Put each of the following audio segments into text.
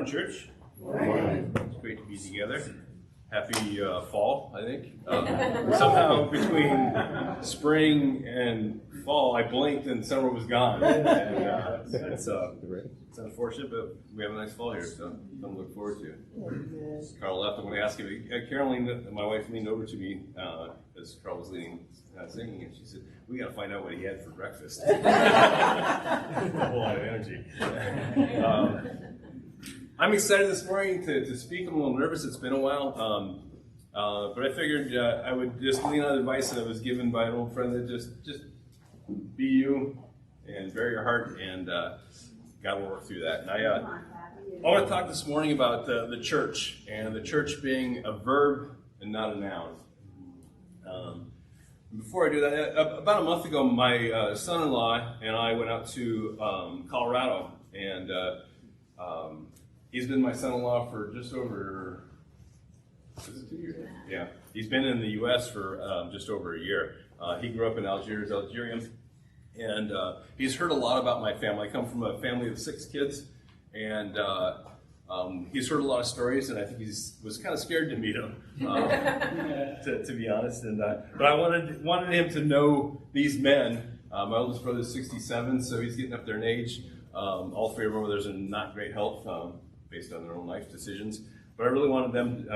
church. Good morning. It's great to be together. Happy fall, I think. Somehow between spring and fall, I blinked and summer was gone. And it's unfortunate, but we have a nice fall here, so something to look forward to. Carl left. I'm going to ask him. Caroline, my wife, leaned over to me as Carl was singing, and she said, "We got to find out what he had for breakfast." A whole lot of energy. I'm excited this morning to speak. I'm a little nervous. It's been a while. But I figured I would just lean on advice that I was given by an old friend that just be you and bear your heart, and God will work through that. And I want to talk this morning about the church, and the church being a verb and not a noun. Before I do that, about a month ago, my son-in-law and I went out to Colorado, and he's been my son-in-law for just over, is it 2 years? Yeah. He's been in the U.S. for just over a year. He grew up in Algiers, Algerian, and he's heard a lot about my family. I come from a family of 6 kids, and he's heard a lot of stories, and I think he was kind of scared to meet them, to be honest. And but I wanted him to know these men. My oldest brother is 67, so he's getting up there in age. All 3 of my brothers are in not great health, based on their own life decisions. But I really wanted them,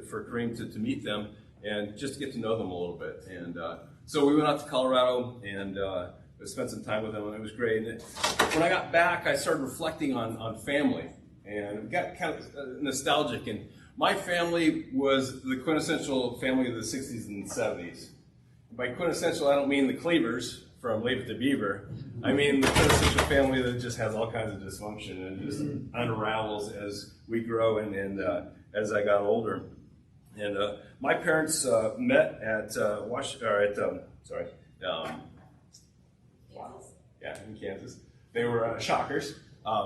for Kareem to meet them and just to get to know them a little bit. And so we went out to Colorado and spent some time with them, and it was great. And when I got back, I started reflecting on family, and got kind of nostalgic. And my family was the quintessential family of the 60s and 70s. By quintessential, I don't mean the Cleavers from Leave It to Beaver. I mean the quintessential family that just has all kinds of dysfunction and just unravels as we grow and as I got older. And my parents met at in Kansas. They were Shockers.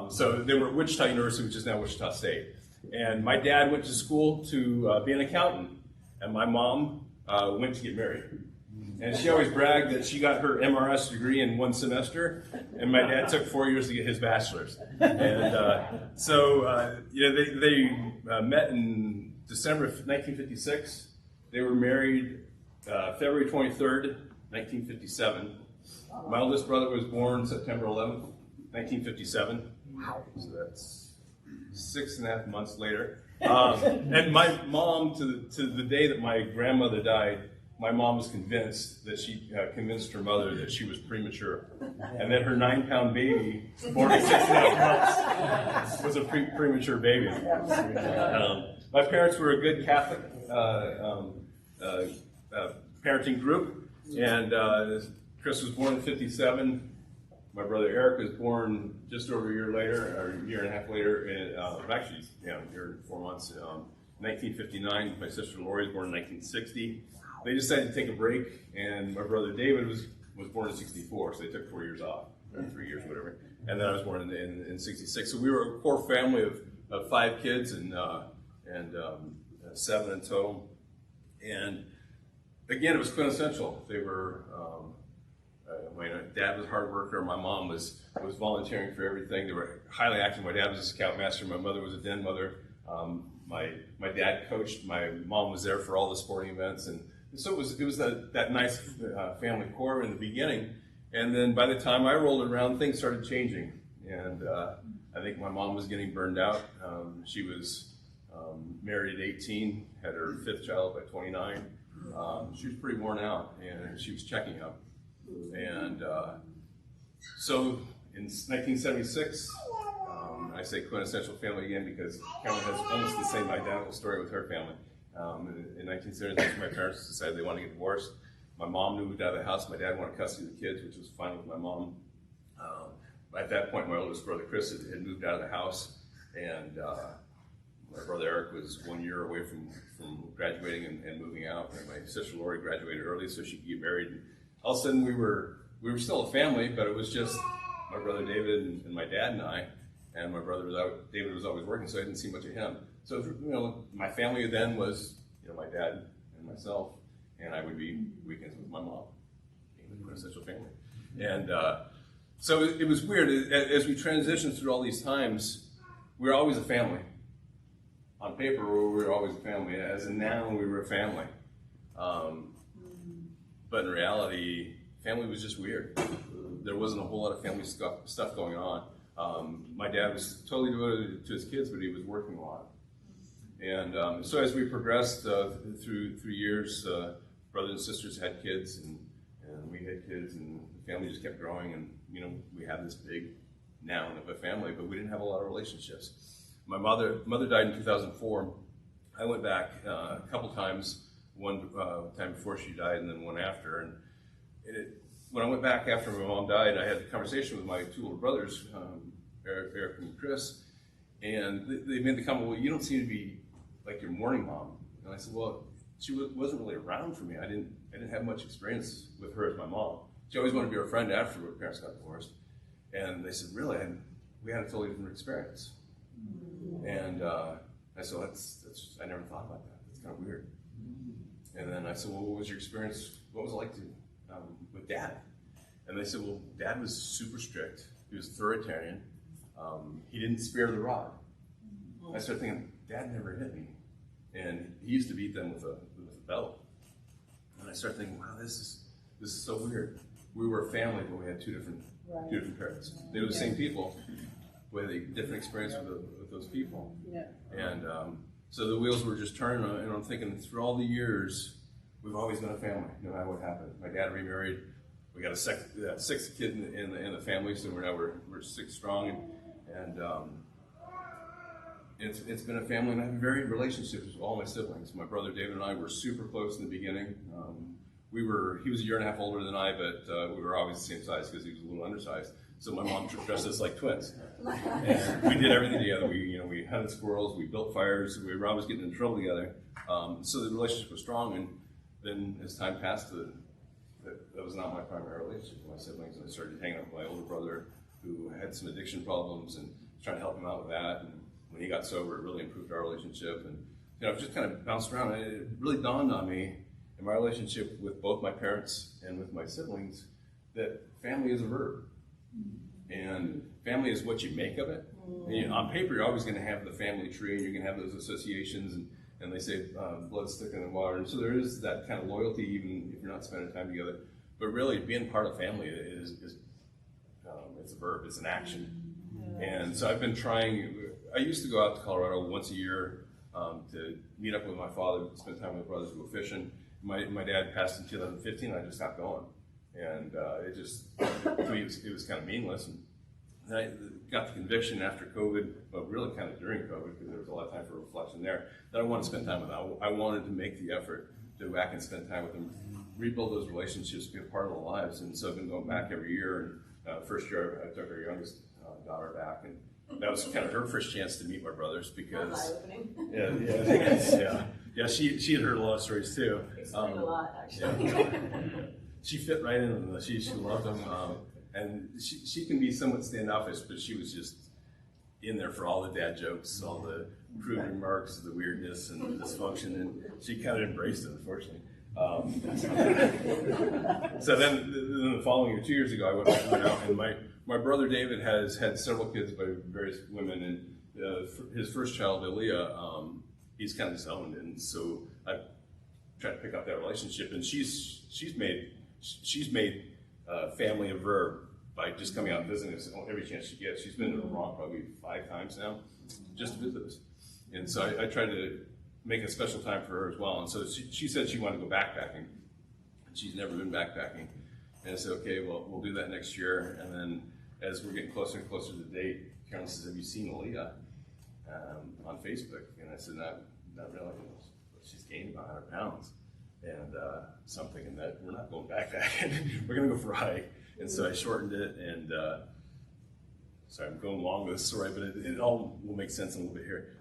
So they were at Wichita University, which is now Wichita State. And my dad went to school to be an accountant, and my mom went to get married. And she always bragged that she got her MRS degree in 1 semester, and my dad took 4 years to get his bachelor's. And they met in December of 1956. They were married February 23rd, 1957. My oldest brother was born September 11th, 1957. So that's 6.5 months later. And my mom, to the day that my grandmother died, my mom was convinced that she convinced her mother that she was premature, and that her 9-pound baby, born at 6.5 months, was a premature baby. My parents were a good Catholic parenting group, and Chris was born in 57. My brother Eric was born just over a year later, or a year and a half later, a year and 4 months, 1959. My sister Lori was born in 1960. They decided to take a break, and my brother David was born in 64, so they took 4 years off, or 3 years, whatever. And then I was born in 66. So we were a core family of 5 kids and 7 in total. And again, it was quintessential. They were, my dad was a hard worker. My mom was volunteering for everything. They were highly active. My dad was a scoutmaster. My mother was a den mother. My dad coached. My mom was there for all the sporting events, and so it was that nice family core in the beginning. And then by the time I rolled around, things started changing. And I think my mom was getting burned out. She was married at 18, had her 5th child by 29. She was pretty worn out, and she was checking up. And so in 1976, I say quintessential family again because Caroline has almost the same identical story with her family. In 1976, my parents decided they wanted to get divorced. My mom moved out of the house. My dad wanted custody of the kids, which was fine with my mom. At that point, my oldest brother Chris had moved out of the house, and my brother Eric was 1 year away from graduating and moving out. And my sister Lori graduated early so she could get married. And all of a sudden, we were still a family, but it was just my brother David and my dad and I. And my brother David was always working, so I didn't see much of him. So my family then was my dad and myself, and I would be weekends with my mom, being the quintessential family. And so it was weird as we transitioned through all these times. we were always a family. On paper, we were always a family. As a noun, we were a family. But in reality, family was just weird. There wasn't a whole lot of family stuff going on. My dad was totally devoted to his kids, but he was working a lot. And so as we progressed through years, brothers and sisters had kids, and we had kids, and the family just kept growing. And we had this big noun of a family, but we didn't have a lot of relationships. My mother died in 2004. I went back a couple times. One time before she died, and then one after. And when I went back after my mom died, I had a conversation with my two older brothers, Eric and Chris, and they made the comment, "Well, you don't seem to be like your mourning mom." And I said, "Well, she wasn't really around for me. I didn't have much experience with her as my mom. She always wanted to be our friend after her parents got divorced." And they said, "Really?" And we had a totally different experience. And I said, I never thought about that. It's kind of weird. And then I said, "Well, what was your experience? What was it like with Dad?" And they said, "Well, Dad was super strict. He was authoritarian. He didn't spare the rod." I started thinking, Dad never hit me, and he used to beat them with a belt. And I started thinking, wow, this is so weird. We were a family, but we had two different parents. They were the same people, with a different experience with those people. Yeah. And so the wheels were just turning, and I'm thinking, through all the years, we've always been a family, no matter what happened. My dad remarried. We got a sixth kid in the family, so we're 6 strong, and it's been a family, and I have very relationships with all my siblings. My brother David and I were super close in the beginning. He was a year and a half older than I, but we were always the same size because he was a little undersized. So my mom dressed us like twins. And we did everything together. We hunted squirrels, we built fires, we were always getting in trouble together. So the relationship was strong, and then as time passed, that was not my primary relationship with my siblings. And I started hanging out with my older brother, who had some addiction problems, and trying to help him out with that. And when he got sober, it really improved our relationship. And I've just kind of bounced around. And it really dawned on me in my relationship with both my parents and with my siblings that family is a verb. And family is what you make of it. And, on paper, you're always going to have the family tree, and you're going to have those associations, and they say blood's thicker than water. And so there is that kind of loyalty, even if you're not spending time together. But really, being part of family is it's a verb, it's an action. And so I've been trying. I used to go out to Colorado once a year to meet up with my father, spend time with my brothers, go fishing. My dad passed in 2015, and I just stopped going. And it just, to me, it was kind of meaningless. And I got the conviction after COVID, but really kind of during COVID, because there was a lot of time for reflection there, that I wanted to spend time with them. I wanted to make the effort to go back and spend time with them, rebuild those relationships, be a part of their lives. And so I've been going back every year. And first year, I took our youngest daughter back, and that was kind of her first chance to meet my brothers, because she had heard a lot of stories too. Explained a lot, actually. She fit right in with them. She loved them, and she can be somewhat standoffish, but she was just in there for all the dad jokes, all the crude remarks, the weirdness and the dysfunction, and she kind of embraced it, unfortunately. So then the following year, 2 years ago, I went out, and my brother David has had several kids by various women, and his first child, Aaliyah, he's kind of disowned, and so I tried to pick up that relationship, and she's made family a verb by just coming out and visiting us every chance she gets. She's been to Vermont probably 5 times now, just to visit us. And so I tried to make a special time for her as well. And so she said she wanted to go backpacking. She's never been backpacking. And I said, okay, well, we'll do that next year. And then as we're getting closer and closer to the date, Carolyn says, have you seen Aaliyah on Facebook? And I said, not really. She's gained about 100 pounds. And so I'm thinking that we're not going backpacking. We're going to go for a hike. And so I shortened it. And sorry, I'm going long with this story, but it all will make sense in a little bit here.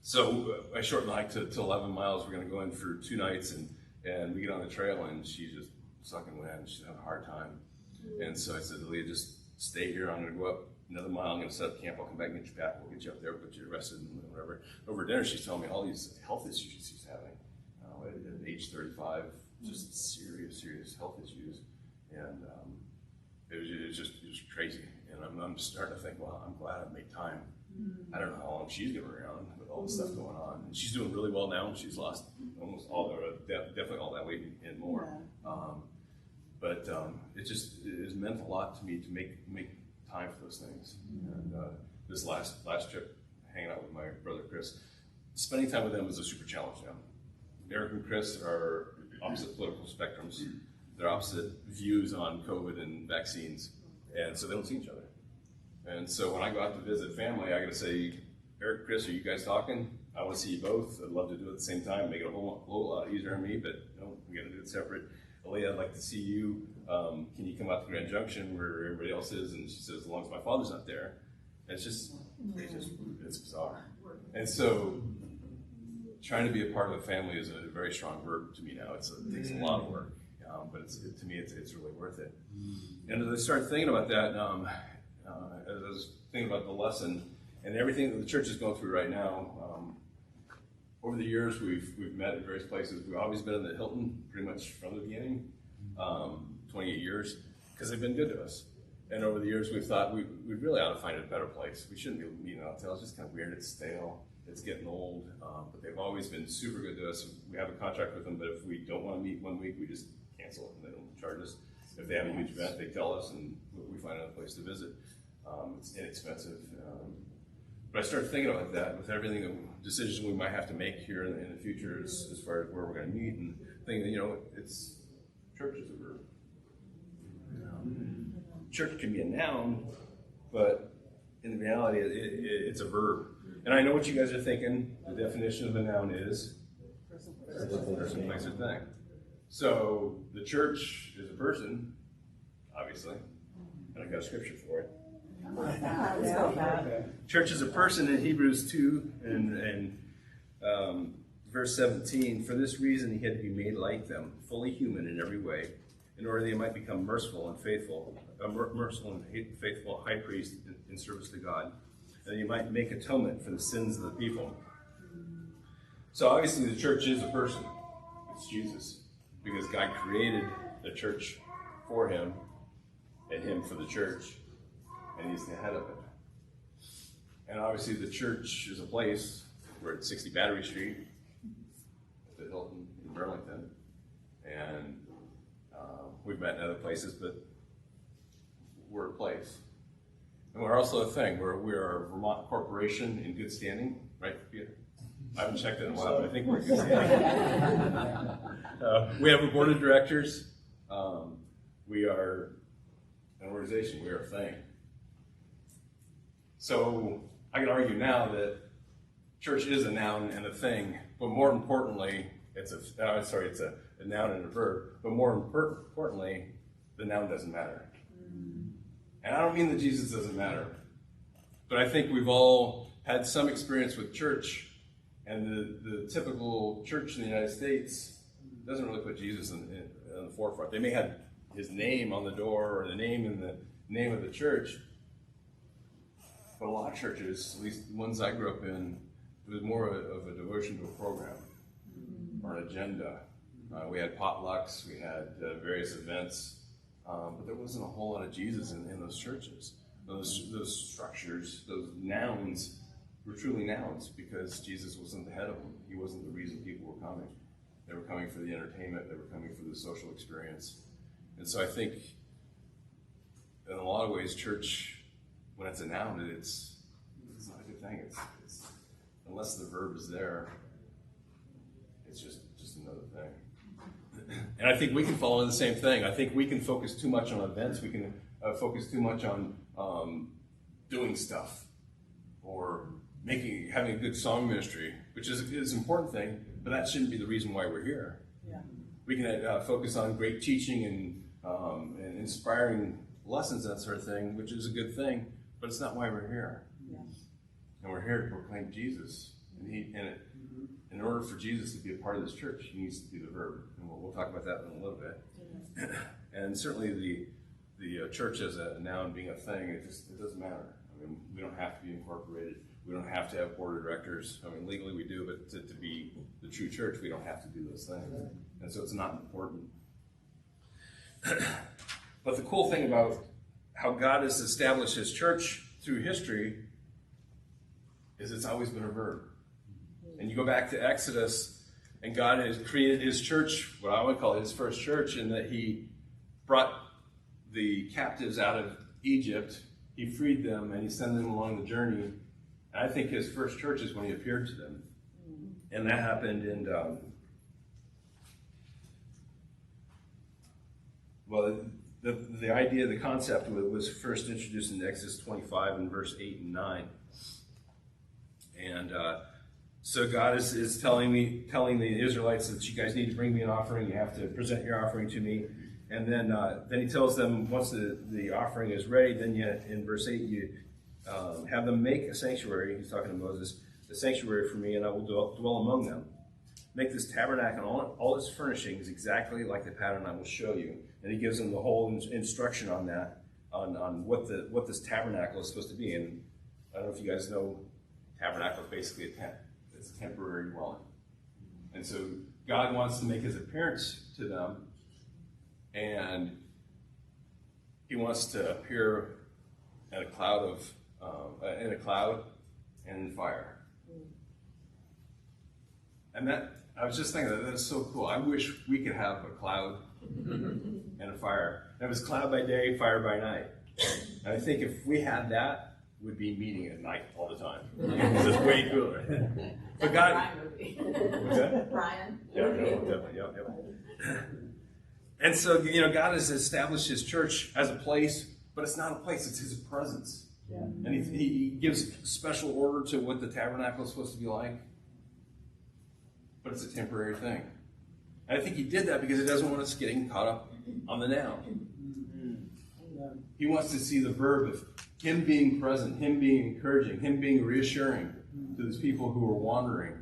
So I shortened the hike to 11 miles. We're going to go in for 2 nights, and we get on the trail, and she's just sucking wind. She's having a hard time. And so I said to Leah, just stay here. I'm going to go up another mile. I'm going to set up camp. I'll come back and get you back. We'll get you up there, put you rested and whatever. Over dinner, she's telling me all these health issues she's having. At age 35, just serious health issues. And it was crazy. And I'm starting to think, well, I'm glad I made time I don't know how long she's going to be around with all this stuff going on. And she's doing really well now. She's lost almost all, or definitely all that weight and more. But it has meant a lot to me to make time for those things. And this last trip, hanging out with my brother Chris, spending time with them was a super challenge now. Eric and Chris are opposite political spectrums. They're opposite views on COVID and vaccines, and so they don't see each other. And so when I go out to visit family, I got to say, Eric, Chris, are you guys talking? I want to see you both. I'd love to do it at the same time, make it a whole lot easier on me, but no, we got to do it separate. Aaliyah, I'd like to see you. Can you come out to Grand Junction where everybody else is? And she says, as long as my father's not there. And it's bizarre. And so trying to be a part of a family is a very strong verb to me now. It takes a lot of work, but to me, it's really worth it. And as I started thinking about that, as I was thinking about the lesson and everything that the church is going through right now, over the years we've met at various places. We've always been in the Hilton pretty much from the beginning, 28 years, because they've been good to us. And over the years we've thought we really ought to find a better place. We shouldn't be meeting out there. It's just kind of weird. It's stale. It's getting old. But they've always been super good to us. We have a contract with them, but if we don't want to meet 1 week, we just cancel it and they don't charge us. If they have a huge event, they tell us and we find another place to visit. It's inexpensive. But I started thinking about that with everything, the decisions we might have to make here in the future as far as where we're going to meet, and thinking, it's church is a verb. Church can be a noun, but in reality, it's a verb. And I know what you guys are thinking. The definition of a noun is person, place, or thing. So the church is a person, obviously, and I've got a scripture for it. Church is a person in Hebrews 2 and verse 17. For this reason he had to be made like them, fully human in every way, in order that he might become merciful and faithful high priest in service to God, and he might make atonement for the sins of the people. So obviously the church is a person. It's Jesus, because God created the church for him and him for the church, and he's the head of it. And obviously the church is a place. We're at 60 Battery Street at the Hilton in Burlington, and we've met in other places, but we're a place. And we're also a thing. We are a Vermont corporation in good standing, right, Peter? I haven't checked it in a while, but I think we're in good standing. We have a board of directors. We are an organization. We are a thing. So I can argue now that church is a noun and a thing, but more importantly, it's a noun and a verb, but more importantly, the noun doesn't matter. And I don't mean that Jesus doesn't matter, but I think we've all had some experience with church, and the typical church in the United States doesn't really put Jesus in the forefront. They may have his name on the door or the name in the name of the church, but a lot of churches, at least the ones I grew up in, it was more of a devotion to a program or an agenda. We had potlucks, we had various events, but there wasn't a whole lot of Jesus in those churches. Those structures, those nouns were truly nouns because Jesus wasn't the head of them. He wasn't the reason people were coming. They were coming for the entertainment, they were coming for the social experience. And so I think in a lot of ways, church, when it's a noun, it's not a good thing. It's unless the verb is there, it's just another thing. And I think we can fall into the same thing. I think we can focus too much on events. We can focus too much on doing stuff or having a good song ministry, which is an important thing, but that shouldn't be the reason why we're here. Yeah. We can focus on great teaching and inspiring lessons, that sort of thing, which is a good thing, but it's not why we're here. Yeah. And we're here to proclaim Jesus. And in order for Jesus to be a part of this church, he needs to be the verb. And we'll talk about that in a little bit. Yeah. And certainly the church as a noun being a thing, it doesn't matter. I mean, we don't have to be incorporated. We don't have to have board of directors. I mean, legally we do, but to be the true church, we don't have to do those things. And so it's not important. But the cool thing about how God has established his church through history is it's always been a verb. And you go back to Exodus, and God has created his church, what I would call his first church, in that he brought the captives out of Egypt, he freed them, and he sent them along the journey. And I think his first church is when he appeared to them. And that happened in, the idea, the concept was first introduced in Exodus 25 in verse 8 and 9. And so God is telling the Israelites that you guys need to bring me an offering. You have to present your offering to me. And then he tells them once the offering is ready, then in verse 8 you have them make a sanctuary. He's talking to Moses, a sanctuary for me, and I will dwell among them. Make this tabernacle and all its furnishings exactly like the pattern I will show you. And he gives them the whole instruction on that, on what this tabernacle is supposed to be. And I don't know if you guys know, tabernacle is basically it's a temporary dwelling. And so God wants to make his appearance to them, and he wants to appear in a cloud and in fire. And that, I was just thinking that is so cool. I wish we could have a cloud and a fire. It was cloud by day, fire by night. And I think if we had that, we'd be meeting at night all the time. It's way cooler. But God, Brian would be. What's that? Brian. Yeah, definitely. Yep. And so, God has established his church as a place, but it's not a place, it's his presence. Yeah. And he gives special order to what the tabernacle is supposed to be like. But it's a temporary thing. And I think he did that because he doesn't want us getting caught up on the now. He wants to see the verb of him being present, him being encouraging, him being reassuring to these people who are wandering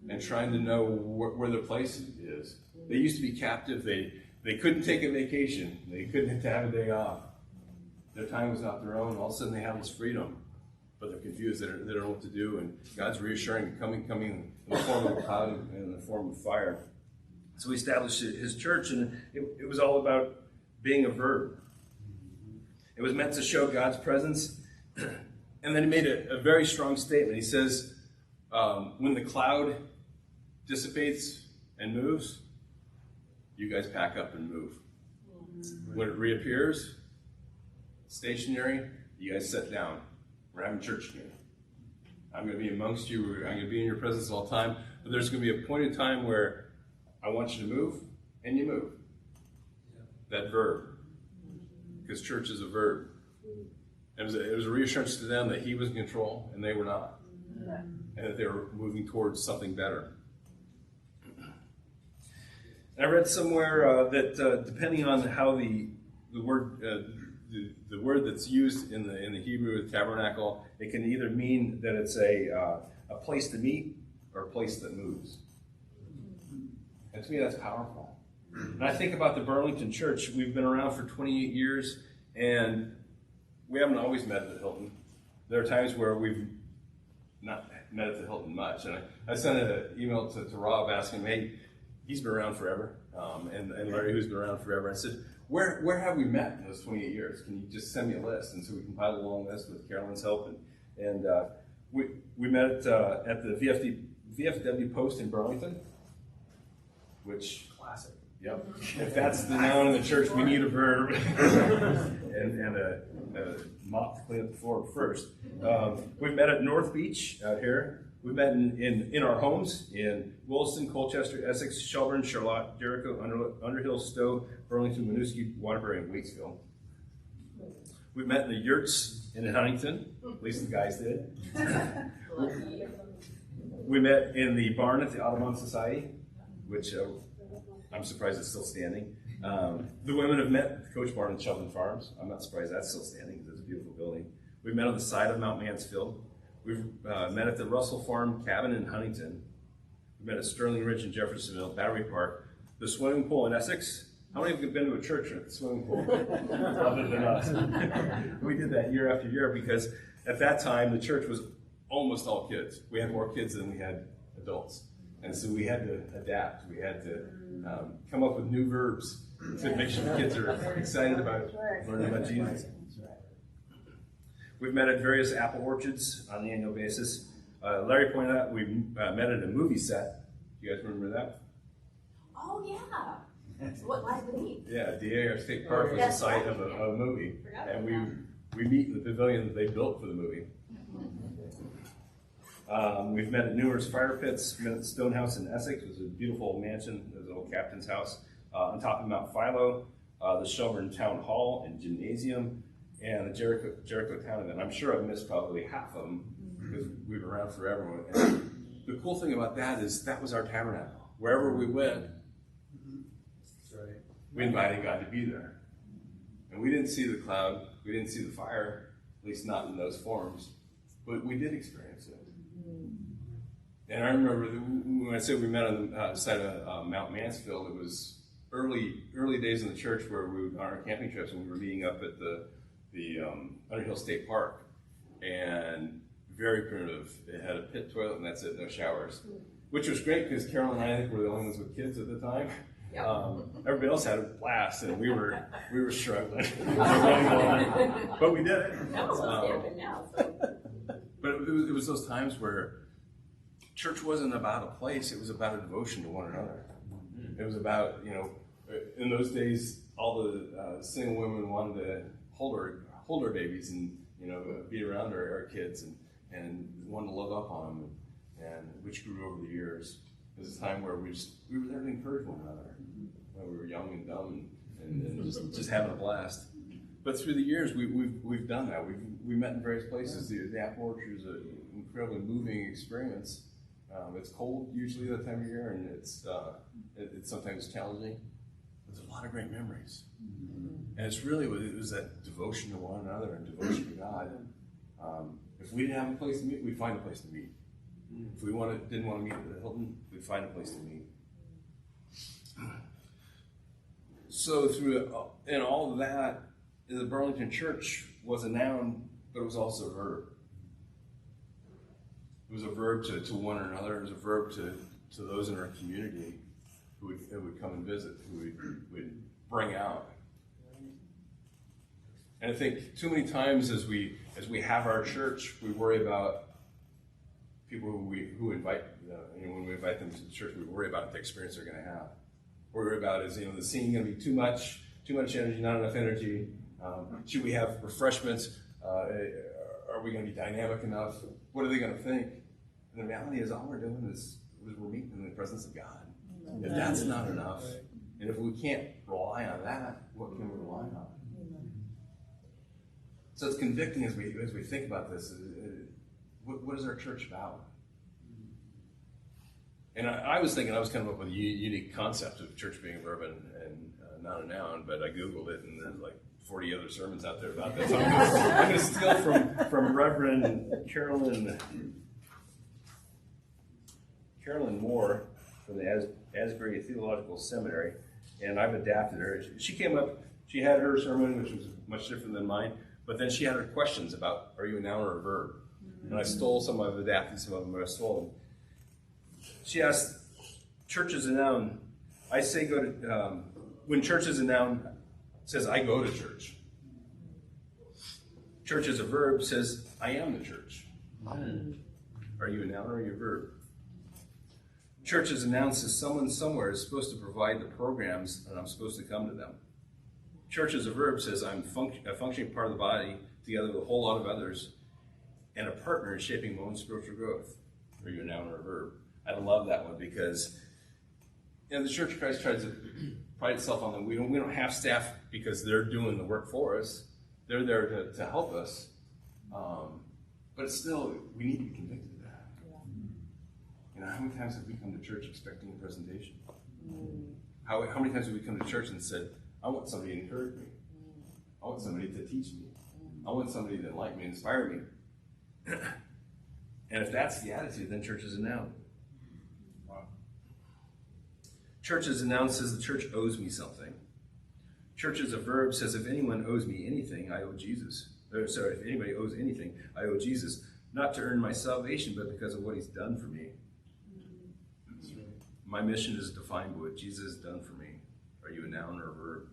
and trying to know where their place is. They used to be captive. They couldn't take a vacation. They couldn't have a day off. Their time was not their own. All of a sudden they have this freedom. But they're confused. They don't know what to do. And God's reassuring, coming in the form of a cloud and in the form of fire. So he established his church, and it was all about being a verb. It was meant to show God's presence. And then he made a very strong statement. He says, when the cloud dissipates and moves, you guys pack up and move. When it reappears, stationary, you guys sit down. We're having church again. I'm going to be amongst you. I'm going to be in your presence all the time. But there's going to be a point in time where I want you to move, and you move. That verb. Because church is a verb. It was a reassurance to them that he was in control, and they were not. And that they were moving towards something better. And I read somewhere that depending on how the word that's used in the Hebrew with tabernacle, it can either mean that it's a place to meet or a place that moves. And to me, that's powerful. And I think about the Burlington church. We've been around for 28 years, and we haven't always met at the Hilton. There are times where we've not met at the Hilton much. And I sent an email to Rob asking him, hey, he's been around forever, and Larry, who's been around forever. I said, where have we met in those 28 years? Can you just send me a list? And so we compiled a long list with Carolyn's help. And we met at the VFW Post in Burlington, which, classic. Yep. If that's the noun in the church, we need a verb and a mop to clean up the floor first. We've met at North Beach out here. We've met in our homes in Williston, Colchester, Essex, Shelburne, Charlotte, Jericho, Underhill, Stowe, Burlington, Winooski, Waterbury, and Waitsfield. We've met in the yurts in Huntington. At least the guys did. We met in the barn at the Audubon Society, which I'm surprised it's still standing. The women have met at the Coach Barn and Shelburne Farms. I'm not surprised that's still standing because it's a beautiful building. We met on the side of Mount Mansfield. We've met at the Russell Farm Cabin in Huntington. We met at Sterling Ridge in Jeffersonville, Battery Park, the swimming pool in Essex. How many of you have been to a church at the swimming pool? Other than us. We did that year after year because at that time the church was almost all kids. We had more kids than we had adults. And so we had to adapt. We had to come up with new verbs to make sure the kids are excited about learning about Jesus. We've met at various apple orchards on an annual basis. Larry pointed out we met at a movie set. You guys remember that? Oh, yeah. What lies beneath? Yeah, DA State Park was the site of a movie. And we meet in the pavilion that they built for the movie. We've met at numerous fire pits. Met at the Stone House in Essex. It was a beautiful mansion. It was an old captain's house. On top of Mount Philo, the Shelburne Town Hall and Gymnasium, and the Jericho Town Event. I'm sure I've missed probably half of them because we've been around forever. And the cool thing about that is that was our tabernacle. Wherever we went, we invited God to be there. And we didn't see the cloud, we didn't see the fire, at least not in those forms, but we did experience it. And I remember when I said we met on the side of Mount Mansfield, it was early days in the church where we were on our camping trips and we were meeting up at the Underhill State Park. And very primitive. It had a pit toilet and that's it, no showers. Which was great because Carol and I think were the only ones with kids at the time. Yep. Everybody else had a blast and we were struggling. But we did it. No, it's camping now. So. But it was those times where church wasn't about a place, it was about a devotion to one another. It was about, in those days, all the single women wanted to hold our babies and, be around our kids and wanted to love up on them, and which grew over the years. It was a time where we were there to encourage one another. When we were young and dumb and just having a blast. But through the years, we've done that. We met in various places. The apple orchard is an incredibly moving experience. It's cold usually that time of year, and it's sometimes challenging. There's a lot of great memories, and it was that devotion to one another and devotion to God. If we didn't have a place to meet, we'd find a place to meet. If we didn't want to meet at the Hilton, we'd find a place to meet. So in all of that, the Burlington Church was a noun, but it was also a verb. It was a verb to one another. It was a verb to those in our community who would come and visit, who would bring out. And I think too many times as we have our church, we worry about people who invite, when we invite them to the church, we worry about the experience they're going to have. What we worry about is, the singing going to be too much energy, not enough energy. Should we have refreshments? Are we going to be dynamic enough? What are they going to think? And the reality is, all we're doing is we're meeting in the presence of God. If that's not enough, and if we can't rely on that, what can we rely on? So it's convicting as we think about this. What is our church about? And I was thinking I was coming up with a unique concept of church being a verb and not a noun, but I Googled it, and there's like 40 other sermons out there about that. So I'm going to steal from Reverend Carolyn Moore from the Asbury Theological Seminary, and I've adapted her. She came up, she had her sermon, which was much different than mine, but then she had her questions about, are you a noun or a verb? And I stole some, I've adapted some of them, but I stole them. She asked, church is a noun. I say when church is a noun, it says I go to church. Church is a verb, says I am the church. Are you a noun or are you a verb? Church is a noun, says someone somewhere is supposed to provide the programs and I'm supposed to come to them. Church is a verb, says I'm a functioning part of the body together with a whole lot of others and a partner in shaping my own spiritual growth. Are you a noun or a verb? I love that one because the Church of Christ tries to pride itself on them. We don't have staff because they're doing the work for us. They're there to help us. But it's still, we need to be convicted of that. Yeah. How many times have we come to church expecting a presentation? How many times have we come to church and said, I want somebody to encourage me. I want somebody to teach me. I want somebody to enlighten me, inspire me. And if that's the attitude, then church is a noun. Church is a noun, says the church owes me something. Church is a verb, says if anyone owes me anything, I owe Jesus. If anybody owes anything, I owe Jesus. Not to earn my salvation, but because of what he's done for me. My mission is defined by what Jesus has done for me. Are you a noun or a verb?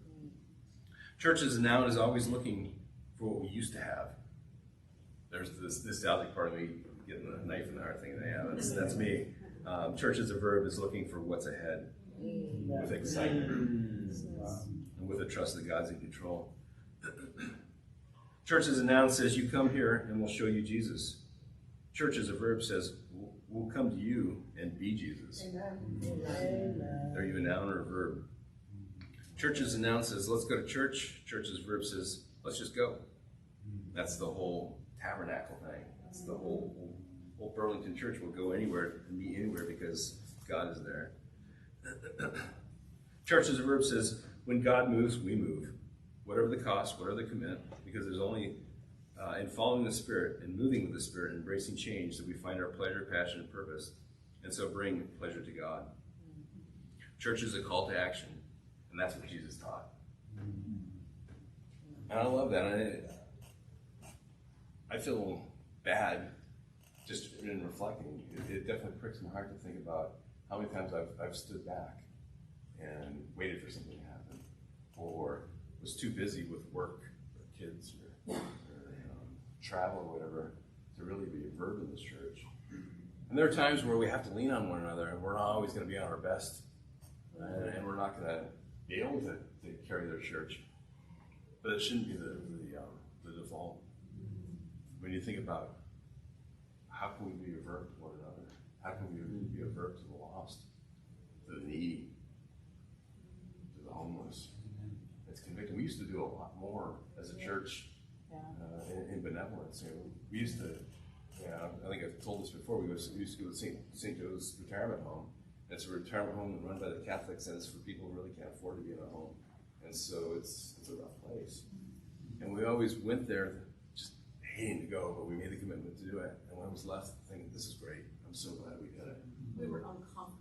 Church as a noun is always looking for what we used to have. there's this nostalgic part of me getting a knife in the heart thinking, yeah, that's me. Church as a verb is looking for what's ahead with excitement and with a trust that God's in control. Church as a noun says, you come here and we'll show you Jesus. Church as a verb says, we'll come to you and be Jesus. Amen. Are you a noun or a verb? Church as a noun says, let's go to church. Church as a verb says, let's just go. That's the whole tabernacle thing. That's the whole Burlington church will go anywhere and be anywhere because God is there. Church as a verb says, when God moves, we move. Whatever the cost, whatever the commitment, because there's only in following the Spirit and moving with the Spirit and embracing change that we find our pleasure, passion, and purpose, and so bring pleasure to God. Church is a call to action, and that's what Jesus taught. And I love that. I feel bad just in reflecting. It definitely pricks my heart to think about how many times I've stood back and waited for something to happen, or was too busy with work or kids or travel or whatever to really be a verb in this church. And there are times where we have to lean on one another, and we're not always going to be on our best, and we're not going to be able to carry their church. But it shouldn't be the default. When you think about how can we be a verb to one another, how can we be a verb to the lost, to the needy, to the homeless. It's convicting. We used to do a lot more as a church in benevolence. We used to, I think I've told this before, we used to go to St. Joe's retirement home. It's a retirement home run by the Catholics, and it's for people who really can't afford to be in a home. And so it's a rough place. And we always went there just hating to go, but we made the commitment to do it. And when I was left thinking, this is great. I'm so glad we did it. We were uncomfortable.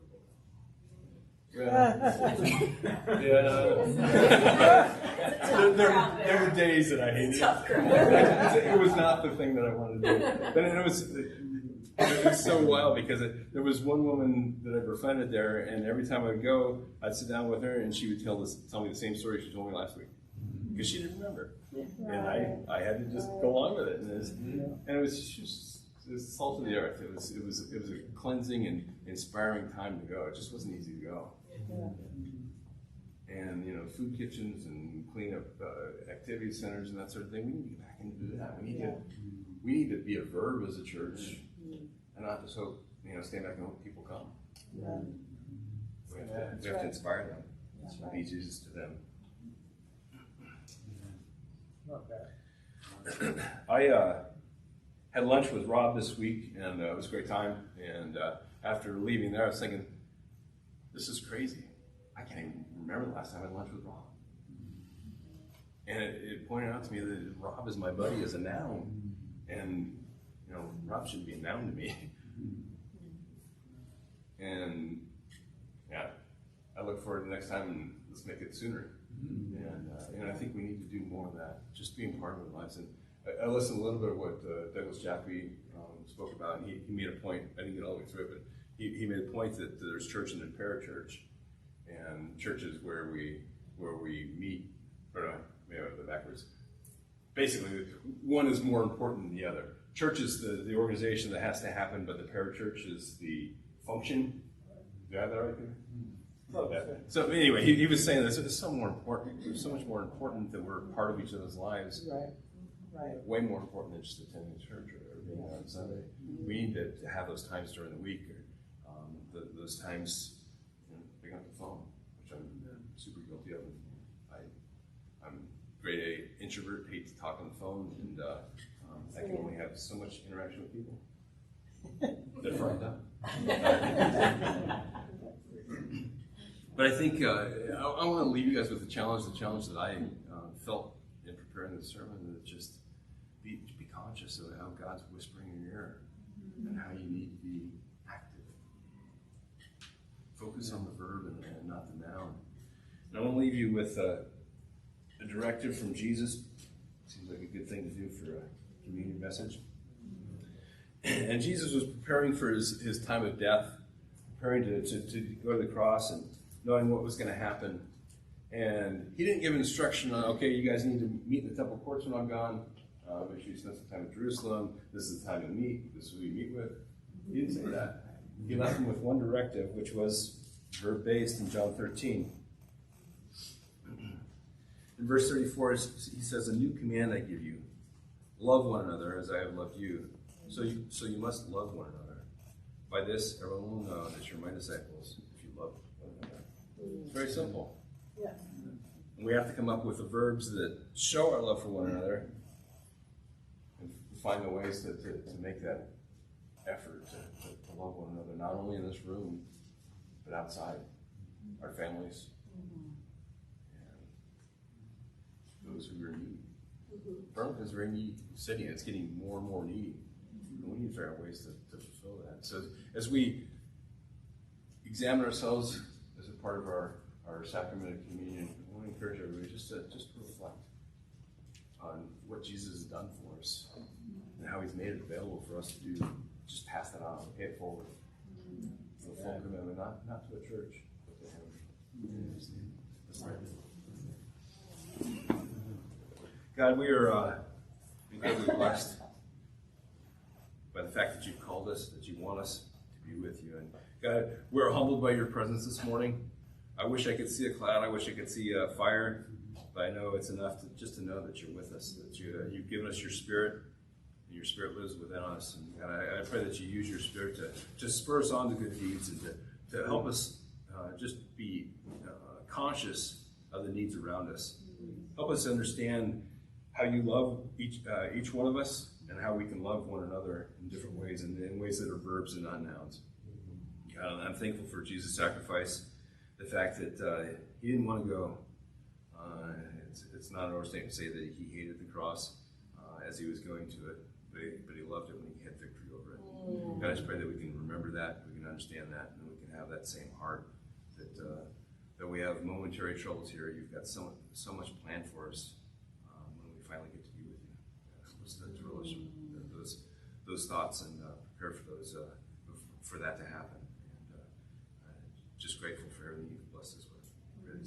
Yeah. There were days that I hated it. It was not the thing that I wanted to do. But it was so wild because there was one woman that I befriended there, and every time I would go, I'd sit down with her, and she would tell me the same story she told me last week because she didn't remember, and I had to just go along with it, and it was just salt of the earth. It was a cleansing and inspiring time to go. It just wasn't easy to go. And food kitchens and cleanup activity centers and that sort of thing. We need to get back and do that. We need to be a verb as a church, and not just hope stand back and hope people come. We have to inspire them. Be Jesus to them. I had lunch with Rob this week, and it was a great time. And after leaving there, I was thinking, this is crazy. I can't even remember the last time I had lunch with Rob. And it pointed out to me that Rob is my buddy as a noun. And, Rob shouldn't be a noun to me. And, I look forward to the next time, and let's make it sooner. And I think we need to do more of that, just being part of our lives. And I listened a little bit of what Douglas Jaffe spoke about, and he made a point. I didn't get all the way through it, but he made a point that there's church and then parachurch, and churches where we meet, or maybe the backwards. Basically, one is more important than the other. Church is the organization that has to happen, but the parachurch is the function. Do I have that right there? So anyway, he was saying this is so more important. It's so much more important that we're part of each other's lives. Right. Way more important than just attending church or being there on Sunday. We need to have those times during the week, or those times, picking up the phone, which I'm super guilty of. I'm grade A introvert, hate to talk on the phone, and I can only have so much interaction with people. They're frightened up. But I think I want to leave you guys with the challenge that I felt in preparing the sermon, that just be conscious of how God's whispering in your ear and how you need to be active. Focus on the verb and not the noun. And I want to leave you with a directive from Jesus. Seems like a good thing to do for a communion message. And Jesus was preparing for his time of death, preparing to go to the cross and knowing what was going to happen. And he didn't give instruction on, okay, you guys need to meet in the temple courts when I'm gone. Make sure you spend some time in Jerusalem. This is the time to meet. This is who you meet with. He didn't say that. He left them with one directive, which was verb-based in John 13. In verse 34, he says, "A new command I give you. Love one another as I have loved you. So you must love one another. By this, everyone will know that you're my disciples if you love one another." It's very simple. Yeah. And we have to come up with the verbs that show our love for one another and find the ways to make that effort to love one another, not only in this room, but outside, our families, and those who are in need. Burlington is a very needy city, and it's getting more and more needy. And we need to figure out ways to fulfill that. So as we examine ourselves as a part of our sacramental communion, I want to encourage everybody just to reflect on what Jesus has done for us and how he's made it available for us to do. Just pass that on, pay it forward. It's a full commitment, not to a church, but to him. Let's pray. God, we are incredibly blessed by the fact that you've called us, that you want us to be with you. And God, we're humbled by your presence this morning. I wish I could see a cloud. I wish I could see a fire. But I know it's enough just to know that you're with us, that you've given us your Spirit, and your Spirit lives within us. And God, I pray that you use your Spirit to spur us on to good deeds and to help us just be conscious of the needs around us. Help us understand how you love each one of us and how we can love one another in different ways and in ways that are verbs and not nouns. God, I'm thankful for Jesus' sacrifice, the fact that he didn't want to go. It's not an overstatement to say that he hated the cross as he was going to it, but he loved it when he had victory over it. God, I just pray that we can remember that, we can understand that, and we can have that same heart that we have momentary troubles here. You've got so much planned for us when we finally get to be with you. Help us to relish those thoughts and prepare for that to happen. And just grateful for everything you've blessed us with. Really